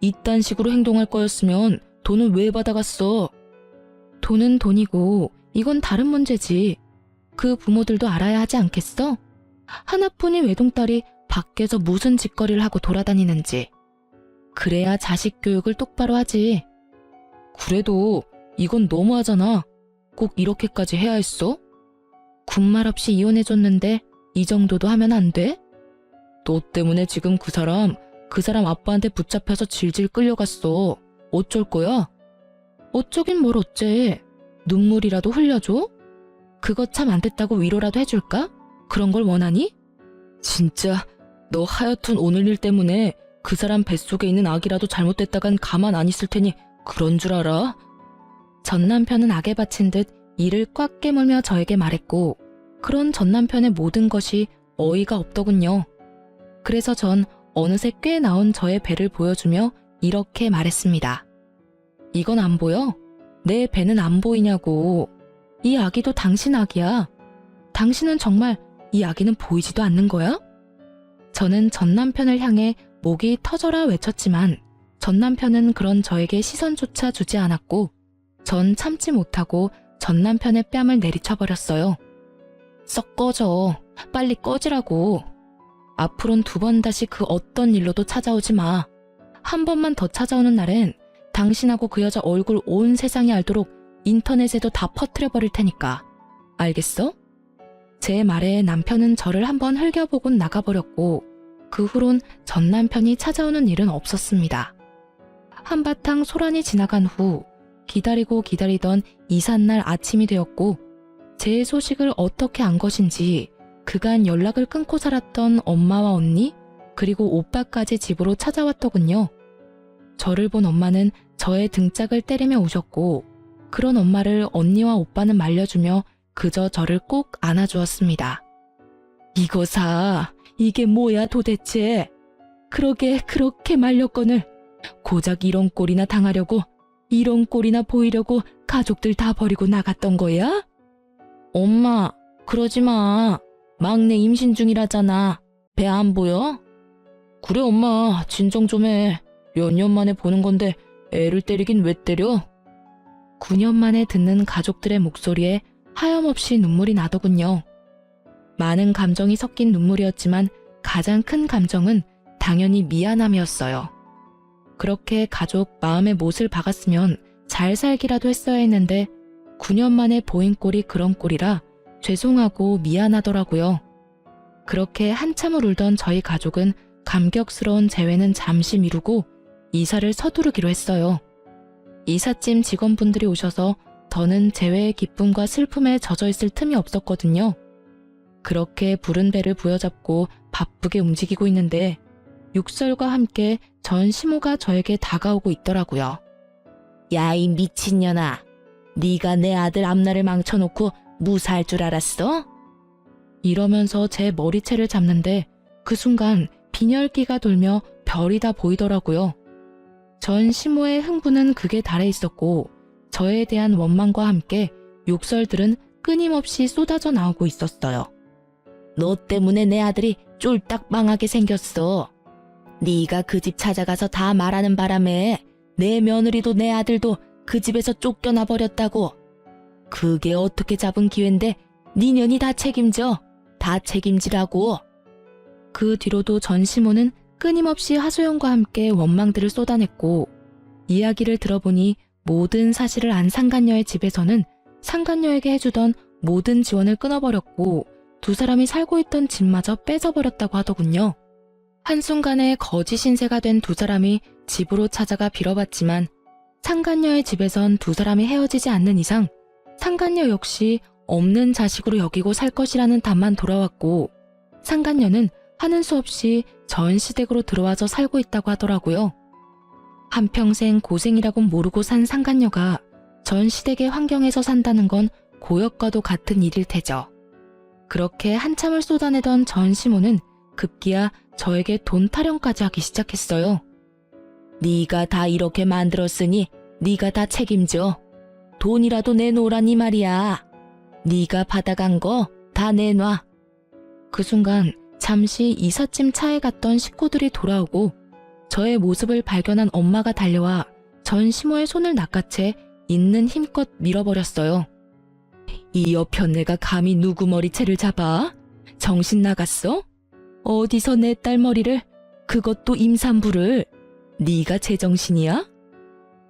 이딴 식으로 행동할 거였으면 돈은 왜 받아갔어? 돈은 돈이고 이건 다른 문제지. 그 부모들도 알아야 하지 않겠어? 하나뿐인 외동딸이 밖에서 무슨 짓거리를 하고 돌아다니는지. 그래야 자식 교육을 똑바로 하지. 그래도 이건 너무하잖아. 꼭 이렇게까지 해야 했어? 군말 없이 이혼해줬는데 이 정도도 하면 안 돼? 너 때문에 지금 그 사람 아빠한테 붙잡혀서 질질 끌려갔어. 어쩔 거야? 어쩌긴 뭘 어째. 눈물이라도 흘려줘? 그거 참 안 됐다고 위로라도 해줄까? 그런 걸 원하니? 진짜 너 하여튼 오늘 일 때문에 그 사람 뱃속에 있는 아기라도 잘못됐다간 가만 안 있을 테니 그런 줄 알아? 전 남편은 악에 바친 듯 이를 꽉 깨물며 저에게 말했고 그런 전 남편의 모든 것이 어이가 없더군요. 그래서 전 어느새 꽤 나온 저의 배를 보여주며 이렇게 말했습니다. 이건 안 보여? 내 배는 안 보이냐고. 이 아기도 당신 아기야. 당신은 정말 이 아기는 보이지도 않는 거야? 저는 전 남편을 향해 목이 터져라 외쳤지만 전 남편은 그런 저에게 시선조차 주지 않았고 전 참지 못하고 전 남편의 뺨을 내리쳐버렸어요. 썩 꺼져. 빨리 꺼지라고. 앞으론 2번 다시 그 어떤 일로도 찾아오지 마. 한 번만 더 찾아오는 날엔 당신하고 그 여자 얼굴 온 세상이 알도록 인터넷에도 다 퍼뜨려버릴 테니까. 알겠어? 제 말에 남편은 저를 한번 흘겨보곤 나가버렸고 그 후론 전 남편이 찾아오는 일은 없었습니다. 한바탕 소란이 지나간 후 기다리고 기다리던 이삿날 아침이 되었고 제 소식을 어떻게 안 것인지 그간 연락을 끊고 살았던 엄마와 언니 그리고 오빠까지 집으로 찾아왔더군요. 저를 본 엄마는 저의 등짝을 때리며 우셨고 그런 엄마를 언니와 오빠는 말려주며 그저 저를 꼭 안아주었습니다. 이거사, 이게 뭐야 도대체? 그러게 그렇게 말렸거늘 고작 이런 꼴이나 당하려고 이런 꼴이나 보이려고 가족들 다 버리고 나갔던 거야? 엄마, 그러지 마. 막내 임신 중이라잖아. 배 안 보여? 그래 엄마, 진정 좀 해. 몇 년 만에 보는 건데 애를 때리긴 왜 때려? 9년 만에 듣는 가족들의 목소리에 하염없이 눈물이 나더군요. 많은 감정이 섞인 눈물이었지만 가장 큰 감정은 당연히 미안함이었어요. 그렇게 가족 마음의 못을 박았으면 잘 살기라도 했어야 했는데 9년 만에 보인 꼴이 그런 꼴이라 죄송하고 미안하더라고요. 그렇게 한참을 울던 저희 가족은 감격스러운 재회는 잠시 미루고 이사를 서두르기로 했어요. 이삿짐 직원분들이 오셔서 더는 재회의 기쁨과 슬픔에 젖어있을 틈이 없었거든요. 그렇게 부른 배를 부여잡고 바쁘게 움직이고 있는데 육설과 함께 전 시모가 저에게 다가오고 있더라고요. 야, 이 미친년아. 네가 내 아들 앞날을 망쳐놓고 무사할 줄 알았어? 이러면서 제 머리채를 잡는데 그 순간 빈혈기가 돌며 별이 다 보이더라고요. 전 시모의 흥분은 극에 달해 있었고 저에 대한 원망과 함께 욕설들은 끊임없이 쏟아져 나오고 있었어요. 너 때문에 내 아들이 쫄딱 망하게 생겼어. 네가 그 집 찾아가서 다 말하는 바람에 내 며느리도 내 아들도 그 집에서 쫓겨나 버렸다고. 그게 어떻게 잡은 기회인데 네 년이 다 책임져. 다 책임지라고. 그 뒤로도 전 시모는 끊임없이 하소연과 함께 원망들을 쏟아냈고 이야기를 들어보니 모든 사실을 안 상간녀의 집에서는 상간녀에게 해주던 모든 지원을 끊어버렸고 두 사람이 살고 있던 집마저 뺏어버렸다고 하더군요. 한순간에 거지 신세가 된 두 사람이 집으로 찾아가 빌어봤지만 상간녀의 집에선 두 사람이 헤어지지 않는 이상 상간녀 역시 없는 자식으로 여기고 살 것이라는 답만 돌아왔고 상간녀는 하는 수 없이 전 시댁으로 들어와서 살고 있다고 하더라고요. 한평생 고생이라곤 모르고 산 상간녀가 전 시댁의 환경에서 산다는 건 고역과도 같은 일일 테죠. 그렇게 한참을 쏟아내던 전 시모는 급기야 저에게 돈 타령까지 하기 시작했어요. 네가 다 이렇게 만들었으니 네가 다 책임져. 돈이라도 내놓으라니 말이야. 네가 받아간 거 다 내놔. 그 순간 잠시 이삿짐 차에 갔던 식구들이 돌아오고 저의 모습을 발견한 엄마가 달려와 전 시모의 손을 낚아채 있는 힘껏 밀어버렸어요. 이 여편네가 감히 누구 머리채를 잡아? 정신 나갔어? 어디서 내 딸 머리를, 그것도 임산부를. 네가 제정신이야?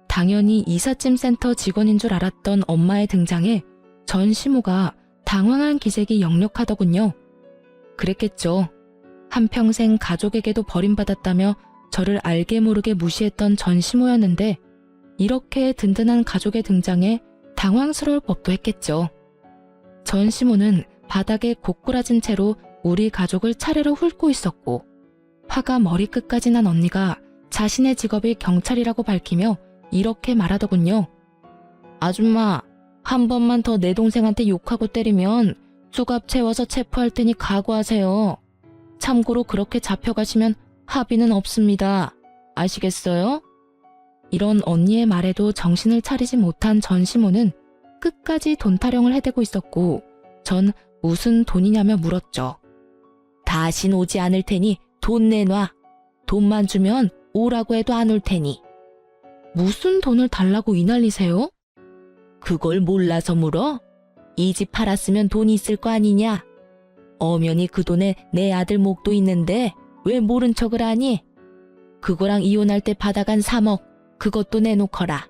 당연히 이삿짐 센터 직원인 줄 알았던 엄마의 등장에 전 시모가 당황한 기색이 역력하더군요. 그랬겠죠. 한평생 가족에게도 버림받았다며 저를 알게 모르게 무시했던 전시모였는데 이렇게 든든한 가족의 등장에 당황스러울 법도 했겠죠. 전시모는 바닥에 고꾸라진 채로 우리 가족을 차례로 훑고 있었고 화가 머리끝까지 난 언니가 자신의 직업이 경찰이라고 밝히며 이렇게 말하더군요. 아줌마, 한 번만 더 내 동생한테 욕하고 때리면 수갑 채워서 체포할 테니 각오하세요. 참고로 그렇게 잡혀가시면 합의는 없습니다. 아시겠어요? 이런 언니의 말에도 정신을 차리지 못한 전시모는 끝까지 돈 타령을 해대고 있었고 전 무슨 돈이냐며 물었죠. 다신 오지 않을 테니 돈 내놔. 돈만 주면 오라고 해도 안 올 테니. 무슨 돈을 달라고 이 난리세요? 그걸 몰라서 물어? 이 집 팔았으면 돈이 있을 거 아니냐? 엄연히 그 돈에 내 아들 목도 있는데 왜 모른 척을 하니? 그거랑 이혼할 때 받아간 3억 그것도 내놓거라.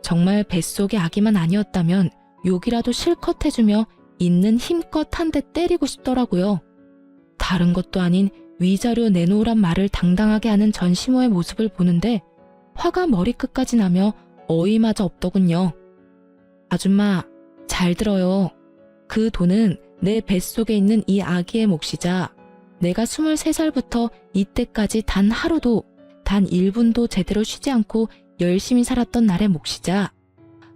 정말 뱃속의 아기만 아니었다면 욕이라도 실컷 해주며 있는 힘껏 한 대 때리고 싶더라고요. 다른 것도 아닌 위자료 내놓으란 말을 당당하게 하는 전시모의 모습을 보는데 화가 머리끝까지 나며 어이마저 없더군요. 아줌마, 잘 들어요. 그 돈은 내 뱃속에 있는 이 아기의 몫이자 내가 23살부터 이때까지 단 하루도 단 1분도 제대로 쉬지 않고 열심히 살았던 날의 몫이자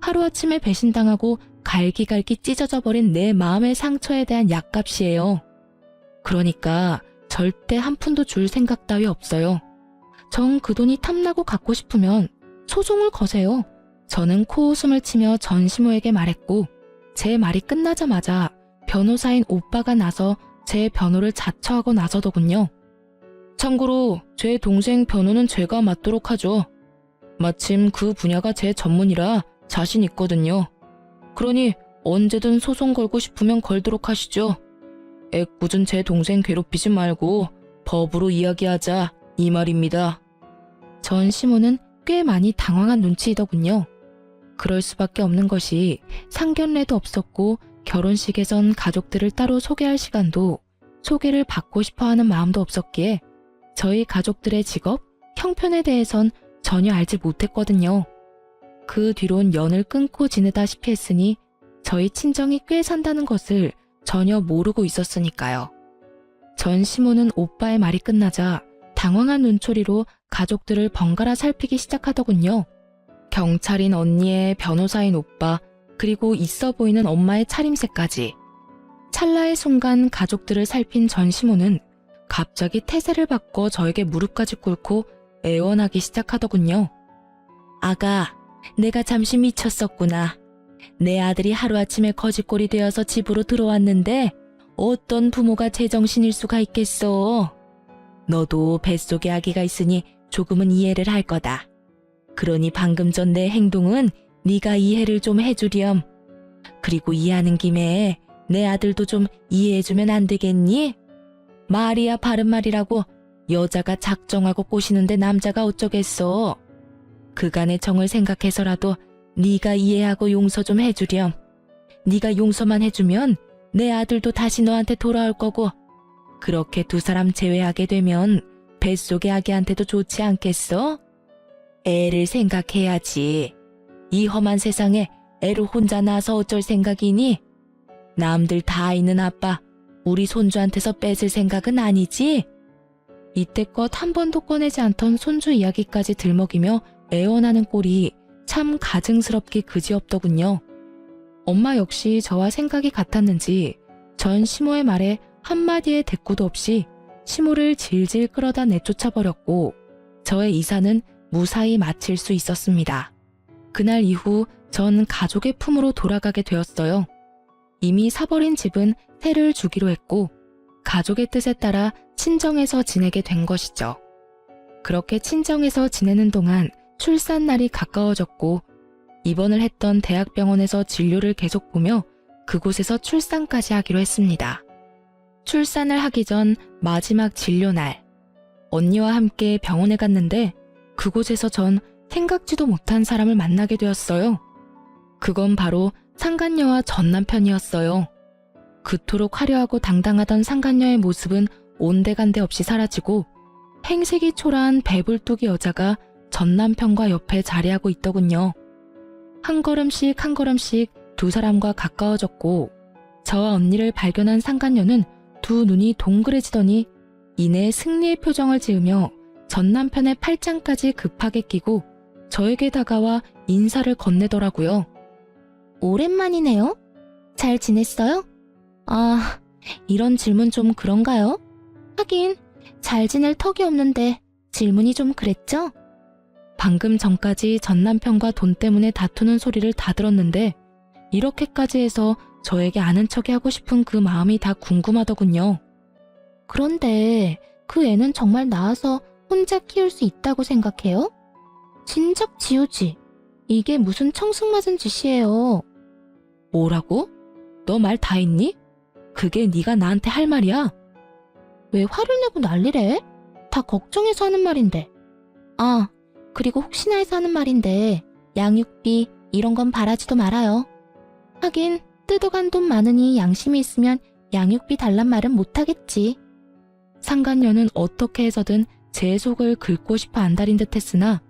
하루아침에 배신당하고 갈기갈기 찢어져 버린 내 마음의 상처에 대한 약값이에요. 그러니까 절대 한 푼도 줄 생각 따위 없어요. 정 그 돈이 탐나고 갖고 싶으면 소송을 거세요. 저는 코웃음을 치며 전시모에게 말했고 제 말이 끝나자마자 변호사인 오빠가 나서 제 변호를 자처하고 나서더군요. 참고로 제 동생 변호는 제가 맡도록 하죠. 마침 그 분야가 제 전문이라 자신 있거든요. 그러니 언제든 소송 걸고 싶으면 걸도록 하시죠. 애꿎은 제 동생 괴롭히지 말고 법으로 이야기하자 이 말입니다. 전시모는 꽤 많이 당황한 눈치이더군요. 그럴 수밖에 없는 것이 상견례도 없었고 결혼식에선 가족들을 따로 소개할 시간도 소개를 받고 싶어하는 마음도 없었기에 저희 가족들의 직업, 형편에 대해선 전혀 알지 못했거든요. 그 뒤론 연을 끊고 지내다시피 했으니 저희 친정이 꽤 산다는 것을 전혀 모르고 있었으니까요. 전시모는 오빠의 말이 끝나자 당황한 눈초리로 가족들을 번갈아 살피기 시작하더군요. 경찰인 언니의 변호사인 오빠, 그리고 있어 보이는 엄마의 차림새까지. 찰나의 순간 가족들을 살핀 전시모는 갑자기 태세를 바꿔 저에게 무릎까지 꿇고 애원하기 시작하더군요. 아가, 내가 잠시 미쳤었구나. 내 아들이 하루아침에 거지꼴이 되어서 집으로 들어왔는데 어떤 부모가 제정신일 수가 있겠어. 너도 뱃속에 아기가 있으니 조금은 이해를 할 거다. 그러니 방금 전 내 행동은 네가 이해를 좀 해주렴. 그리고 이해하는 김에 내 아들도 좀 이해해주면 안 되겠니? 말이야 바른 말이라고 여자가 작정하고 꼬시는데 남자가 어쩌겠어. 그간의 정을 생각해서라도 네가 이해하고 용서 좀 해주렴. 네가 용서만 해주면 내 아들도 다시 너한테 돌아올 거고 그렇게 두 사람 제외하게 되면 뱃속의 아기한테도 좋지 않겠어? 애를 생각해야지. 이 험한 세상에 애를 혼자 낳아서 어쩔 생각이니? 남들 다 있는 아빠 우리 손주한테서 뺏을 생각은 아니지? 이때껏 한 번도 꺼내지 않던 손주 이야기까지 들먹이며 애원하는 꼴이 참 가증스럽기 그지없더군요. 엄마 역시 저와 생각이 같았는지 전 시모의 말에 한마디의 대꾸도 없이 시모를 질질 끌어다 내쫓아버렸고 저의 이사는 무사히 마칠 수 있었습니다. 그날 이후 전 가족의 품으로 돌아가게 되었어요. 이미 사버린 집은 세를 주기로 했고 가족의 뜻에 따라 친정에서 지내게 된 것이죠. 그렇게 친정에서 지내는 동안 출산날이 가까워졌고 입원을 했던 대학병원에서 진료를 계속 보며 그곳에서 출산까지 하기로 했습니다. 출산을 하기 전 마지막 진료날, 언니와 함께 병원에 갔는데 그곳에서 전 생각지도 못한 사람을 만나게 되었어요. 그건 바로 상간녀와 전 남편이었어요. 그토록 화려하고 당당하던 상간녀의 모습은 온데간데 없이 사라지고 행색이 초라한 배불뚝이 여자가 전 남편과 옆에 자리하고 있더군요. 한 걸음씩 한 걸음씩 두 사람과 가까워졌고 저와 언니를 발견한 상간녀는 두 눈이 동그래지더니 이내 승리의 표정을 지으며 전 남편의 팔짱까지 급하게 끼고 저에게 다가와 인사를 건네더라고요. 오랜만이네요. 잘 지냈어요? 아, 이런 질문 좀 그런가요? 하긴 잘 지낼 턱이 없는데 질문이 좀 그랬죠? 방금 전까지 전 남편과 돈 때문에 다투는 소리를 다 들었는데 이렇게까지 해서 저에게 아는 척이 하고 싶은 그 마음이 다 궁금하더군요. 그런데 그 애는 정말 낳아서 혼자 키울 수 있다고 생각해요? 진작 지우지. 이게 무슨 청승맞은 짓이에요. 뭐라고? 너 말 다 했니? 그게 네가 나한테 할 말이야? 왜 화를 내고 난리래? 다 걱정해서 하는 말인데. 아, 그리고 혹시나 해서 하는 말인데 양육비 이런 건 바라지도 말아요. 하긴 뜯어간 돈 많으니 양심이 있으면 양육비 달란 말은 못하겠지. 상간녀는 어떻게 해서든 제 속을 긁고 싶어 안달인 듯 했으나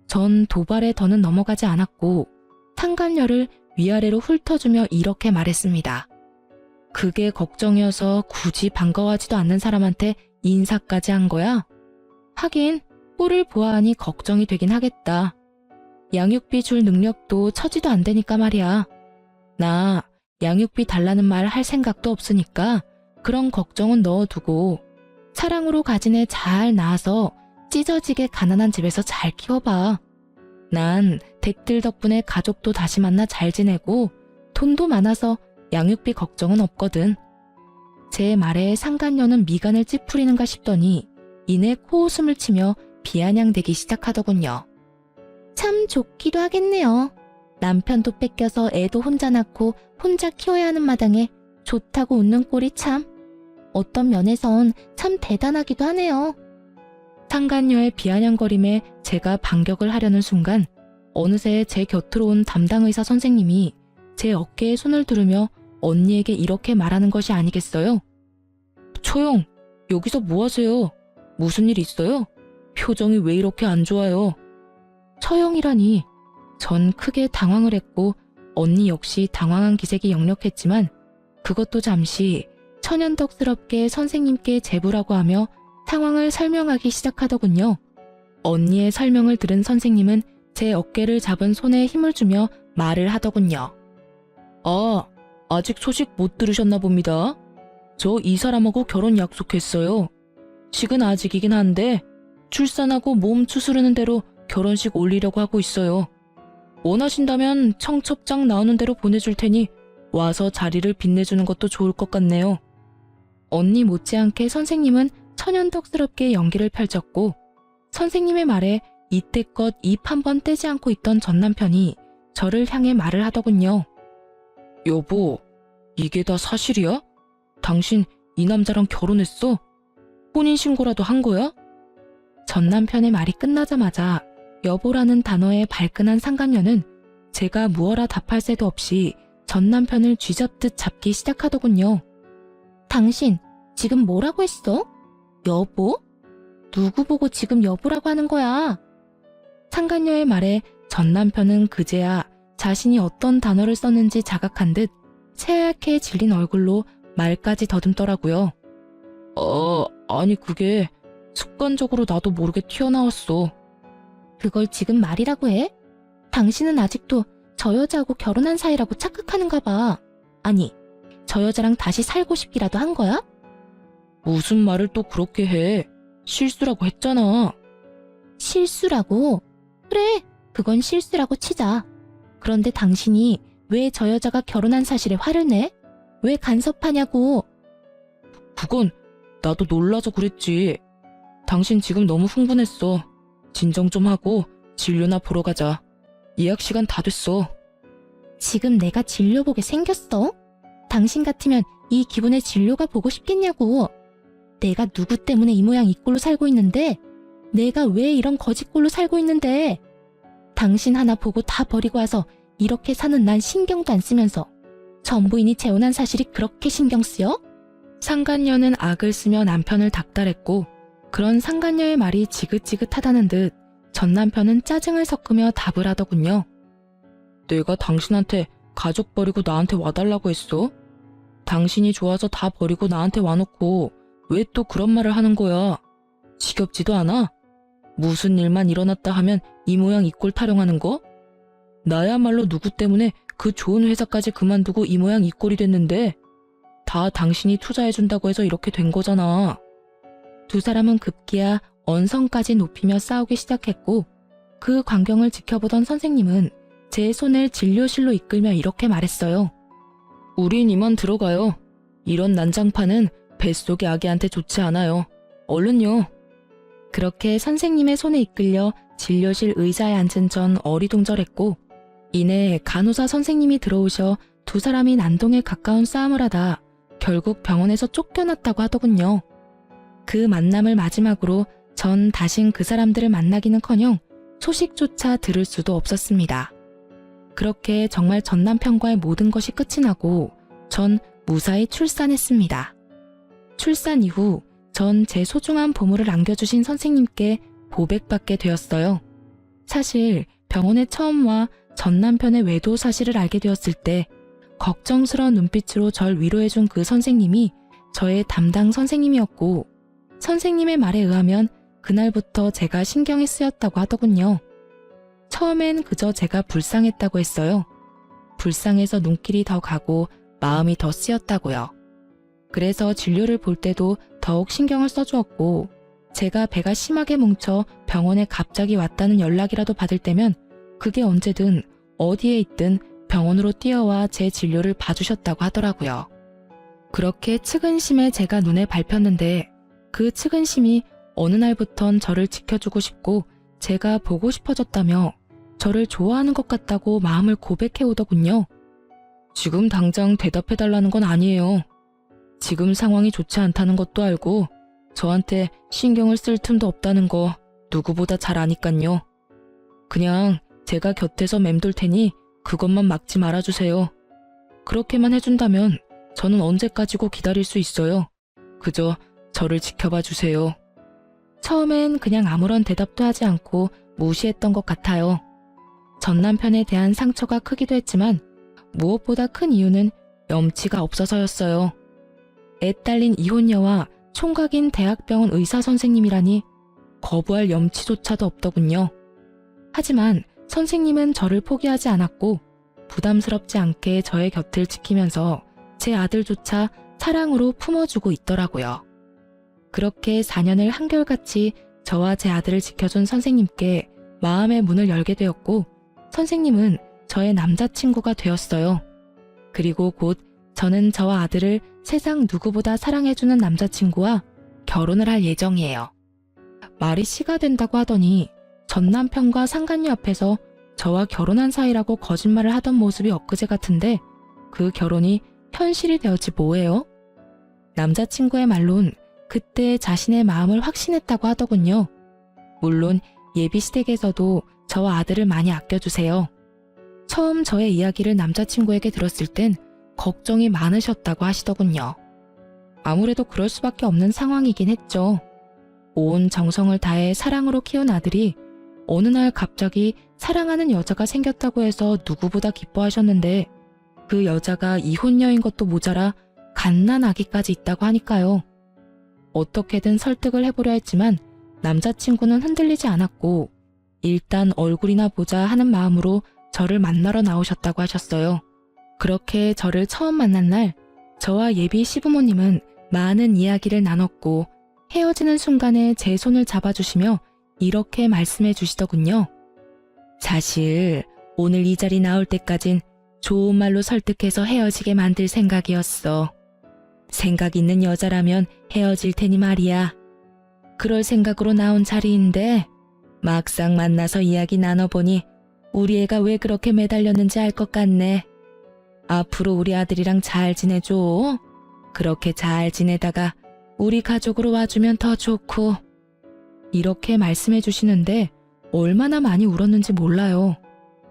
전 도발에 더는 넘어가지 않았고 상간녀를 위아래로 훑어주며 이렇게 말했습니다. 그게 걱정이어서 굳이 반가워하지도 않는 사람한테 인사까지 한 거야? 하긴 꼴을 보아하니 걱정이 되긴 하겠다. 양육비 줄 능력도 처지도 안 되니까 말이야. 나 양육비 달라는 말 할 생각도 없으니까 그런 걱정은 넣어두고 사랑으로 가진 애 잘 낳아서 찢어지게 가난한 집에서 잘 키워봐. 난 댁들 덕분에 가족도 다시 만나 잘 지내고 돈도 많아서 양육비 걱정은 없거든. 제 말에 상간녀는 미간을 찌푸리는가 싶더니 이내 코웃음을 치며 비아냥대기 시작하더군요. 참 좋기도 하겠네요. 남편도 뺏겨서 애도 혼자 낳고 혼자 키워야 하는 마당에 좋다고 웃는 꼴이 참. 어떤 면에선 참 대단하기도 하네요. 상간녀의 비아냥거림에 제가 반격을 하려는 순간 어느새 제 곁으로 온 담당 의사 선생님이 제 어깨에 손을 두르며 언니에게 이렇게 말하는 것이 아니겠어요? 초영, 여기서 뭐 하세요? 무슨 일 있어요? 표정이 왜 이렇게 안 좋아요? 처영이라니. 전 크게 당황을 했고 언니 역시 당황한 기색이 역력했지만 그것도 잠시 천연덕스럽게 선생님께 제부라고 하며 상황을 설명하기 시작하더군요. 언니의 설명을 들은 선생님은 제 어깨를 잡은 손에 힘을 주며 말을 하더군요. 아, 아직 소식 못 들으셨나 봅니다. 저 이 사람하고 결혼 약속했어요. 식은 아직이긴 한데 출산하고 몸 추스르는 대로 결혼식 올리려고 하고 있어요. 원하신다면 청첩장 나오는 대로 보내줄 테니 와서 자리를 빛내주는 것도 좋을 것 같네요. 언니 못지않게 선생님은 천연덕스럽게 연기를 펼쳤고 선생님의 말에 이때껏 입 한 번 떼지 않고 있던 전 남편이 저를 향해 말을 하더군요. 여보, 이게 다 사실이야? 당신 이 남자랑 결혼했어? 혼인신고라도 한 거야? 전 남편의 말이 끝나자마자 여보라는 단어에 발끈한 상간녀는 제가 무어라 답할 새도 없이 전 남편을 쥐잡듯 잡기 시작하더군요. 당신 지금 뭐라고 했어? 여보? 누구 보고 지금 여보라고 하는 거야? 상간녀의 말에 전 남편은 그제야 자신이 어떤 단어를 썼는지 자각한 듯 새하얗게 질린 얼굴로 말까지 더듬더라고요. 아니 그게 습관적으로 나도 모르게 튀어나왔어. 그걸 지금 말이라고 해? 당신은 아직도 저 여자하고 결혼한 사이라고 착각하는가 봐. 아니, 저 여자랑 다시 살고 싶기라도 한 거야? 무슨 말을 또 그렇게 해. 실수라고 했잖아. 실수라고? 그래, 그건 실수라고 치자. 그런데 당신이 왜 저 여자가 결혼한 사실에 화를 내? 왜 간섭하냐고. 그건 나도 놀라서 그랬지. 당신 지금 너무 흥분했어. 진정 좀 하고 진료나 보러 가자. 예약 시간 다 됐어. 지금 내가 진료 보게 생겼어? 당신 같으면 이 기분에 진료가 보고 싶겠냐고. 내가 누구 때문에 이 모양 이 꼴로 살고 있는데, 내가 왜 이런 거지 꼴로 살고 있는데, 당신 하나 보고 다 버리고 와서 이렇게 사는 난 신경도 안 쓰면서 전부인이 재혼한 사실이 그렇게 신경 쓰여? 상간녀는 악을 쓰며 남편을 닥달했고 그런 상간녀의 말이 지긋지긋하다는 듯 전 남편은 짜증을 섞으며 답을 하더군요. 내가 당신한테 가족 버리고 나한테 와달라고 했어? 당신이 좋아서 다 버리고 나한테 와놓고 왜 또 그런 말을 하는 거야? 지겹지도 않아? 무슨 일만 일어났다 하면 이 모양 이 꼴 타령하는 거? 나야말로 누구 때문에 그 좋은 회사까지 그만두고 이 모양 이 꼴이 됐는데 다 당신이 투자해준다고 해서 이렇게 된 거잖아. 두 사람은 급기야 언성까지 높이며 싸우기 시작했고 그 광경을 지켜보던 선생님은 제 손을 진료실로 이끌며 이렇게 말했어요. 우린 이만 들어가요. 이런 난장판은 뱃속의 아기한테 좋지 않아요. 얼른요. 그렇게 선생님의 손에 이끌려 진료실 의자에 앉은 전 어리둥절했고 이내 간호사 선생님이 들어오셔 두 사람이 난동에 가까운 싸움을 하다 결국 병원에서 쫓겨났다고 하더군요. 그 만남을 마지막으로 전 다신 그 사람들을 만나기는커녕 소식조차 들을 수도 없었습니다. 그렇게 정말 전 남편과의 모든 것이 끝이 나고 전 무사히 출산했습니다. 출산 이후 전 제 소중한 보물을 안겨주신 선생님께 보백받게 되었어요. 사실 병원에 처음 와 전 남편의 외도 사실을 알게 되었을 때 걱정스러운 눈빛으로 절 위로해준 그 선생님이 저의 담당 선생님이었고 선생님의 말에 의하면 그날부터 제가 신경이 쓰였다고 하더군요. 처음엔 그저 제가 불쌍했다고 했어요. 불쌍해서 눈길이 더 가고 마음이 더 쓰였다고요. 그래서 진료를 볼 때도 더욱 신경을 써주었고 제가 배가 심하게 뭉쳐 병원에 갑자기 왔다는 연락이라도 받을 때면 그게 언제든 어디에 있든 병원으로 뛰어와 제 진료를 봐주셨다고 하더라고요. 그렇게 측은심에 제가 눈에 밟혔는데 그 측은심이 어느 날부턴 저를 지켜주고 싶고 제가 보고 싶어졌다며 저를 좋아하는 것 같다고 마음을 고백해 오더군요. 지금 당장 대답해달라는 건 아니에요. 지금 상황이 좋지 않다는 것도 알고 저한테 신경을 쓸 틈도 없다는 거 누구보다 잘 아니깐요. 그냥 제가 곁에서 맴돌 테니 그것만 막지 말아주세요. 그렇게만 해준다면 저는 언제까지고 기다릴 수 있어요. 그저 저를 지켜봐 주세요. 처음엔 그냥 아무런 대답도 하지 않고 무시했던 것 같아요. 전 남편에 대한 상처가 크기도 했지만 무엇보다 큰 이유는 염치가 없어서였어요. 애 딸린 이혼녀와 총각인 대학병원 의사 선생님이라니 거부할 염치조차도 없더군요. 하지만 선생님은 저를 포기하지 않았고 부담스럽지 않게 저의 곁을 지키면서 제 아들조차 사랑으로 품어주고 있더라고요. 그렇게 4년을 한결같이 저와 제 아들을 지켜준 선생님께 마음의 문을 열게 되었고 선생님은 저의 남자친구가 되었어요. 그리고 곧 저는 저와 아들을 세상 누구보다 사랑해주는 남자친구와 결혼을 할 예정이에요. 말이 씨가 된다고 하더니 전 남편과 상간녀 앞에서 저와 결혼한 사이라고 거짓말을 하던 모습이 엊그제 같은데 그 결혼이 현실이 되었지 뭐예요? 남자친구의 말론 그때 자신의 마음을 확신했다고 하더군요. 물론 예비시댁에서도 저와 아들을 많이 아껴주세요. 처음 저의 이야기를 남자친구에게 들었을 땐 걱정이 많으셨다고 하시더군요. 아무래도 그럴 수밖에 없는 상황이긴 했죠. 온 정성을 다해 사랑으로 키운 아들이 어느 날 갑자기 사랑하는 여자가 생겼다고 해서 누구보다 기뻐하셨는데 그 여자가 이혼녀인 것도 모자라 갓난아기까지 있다고 하니까요. 어떻게든 설득을 해보려 했지만 남자친구는 흔들리지 않았고 일단 얼굴이나 보자 하는 마음으로 저를 만나러 나오셨다고 하셨어요. 그렇게 저를 처음 만난 날 저와 예비 시부모님은 많은 이야기를 나눴고 헤어지는 순간에 제 손을 잡아주시며 이렇게 말씀해 주시더군요. 사실 오늘 이 자리 나올 때까진 좋은 말로 설득해서 헤어지게 만들 생각이었어. 생각 있는 여자라면 헤어질 테니 말이야. 그럴 생각으로 나온 자리인데 막상 만나서 이야기 나눠보니 우리 애가 왜 그렇게 매달렸는지 알 것 같네. 앞으로 우리 아들이랑 잘 지내줘. 그렇게 잘 지내다가 우리 가족으로 와주면 더 좋고. 이렇게 말씀해 주시는데 얼마나 많이 울었는지 몰라요.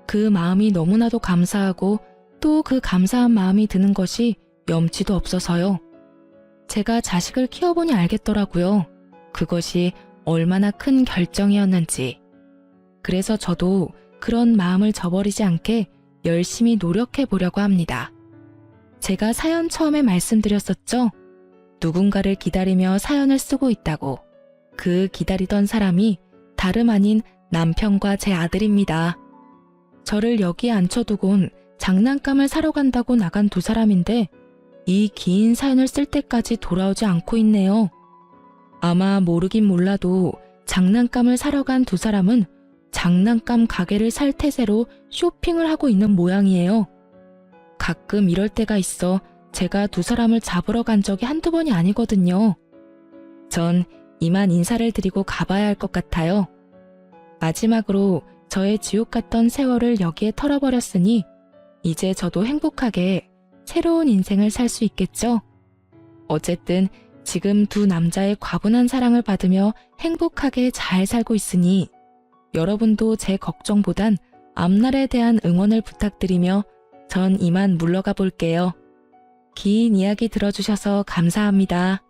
그 마음이 너무나도 감사하고 또 그 감사한 마음이 드는 것이 염치도 없어서요. 제가 자식을 키워보니 알겠더라고요. 그것이 얼마나 큰 결정이었는지. 그래서 저도 그런 마음을 저버리지 않게 열심히 노력해 보려고 합니다. 제가 사연 처음에 말씀드렸었죠? 누군가를 기다리며 사연을 쓰고 있다고. 그 기다리던 사람이 다름 아닌 남편과 제 아들입니다. 저를 여기에 앉혀두곤 장난감을 사러 간다고 나간 두 사람인데 이 긴 사연을 쓸 때까지 돌아오지 않고 있네요. 아마 모르긴 몰라도 장난감을 사러 간 두 사람은 장난감 가게를 살 태세로 쇼핑을 하고 있는 모양이에요. 가끔 이럴 때가 있어 제가 두 사람을 잡으러 간 적이 한두 번이 아니거든요. 전 이만 인사를 드리고 가봐야 할 것 같아요. 마지막으로 저의 지옥 같던 세월을 여기에 털어버렸으니 이제 저도 행복하게 새로운 인생을 살 수 있겠죠? 어쨌든 지금 두 남자의 과분한 사랑을 받으며 행복하게 잘 살고 있으니 여러분도 제 걱정보단 앞날에 대한 응원을 부탁드리며 전 이만 물러가 볼게요. 긴 이야기 들어주셔서 감사합니다.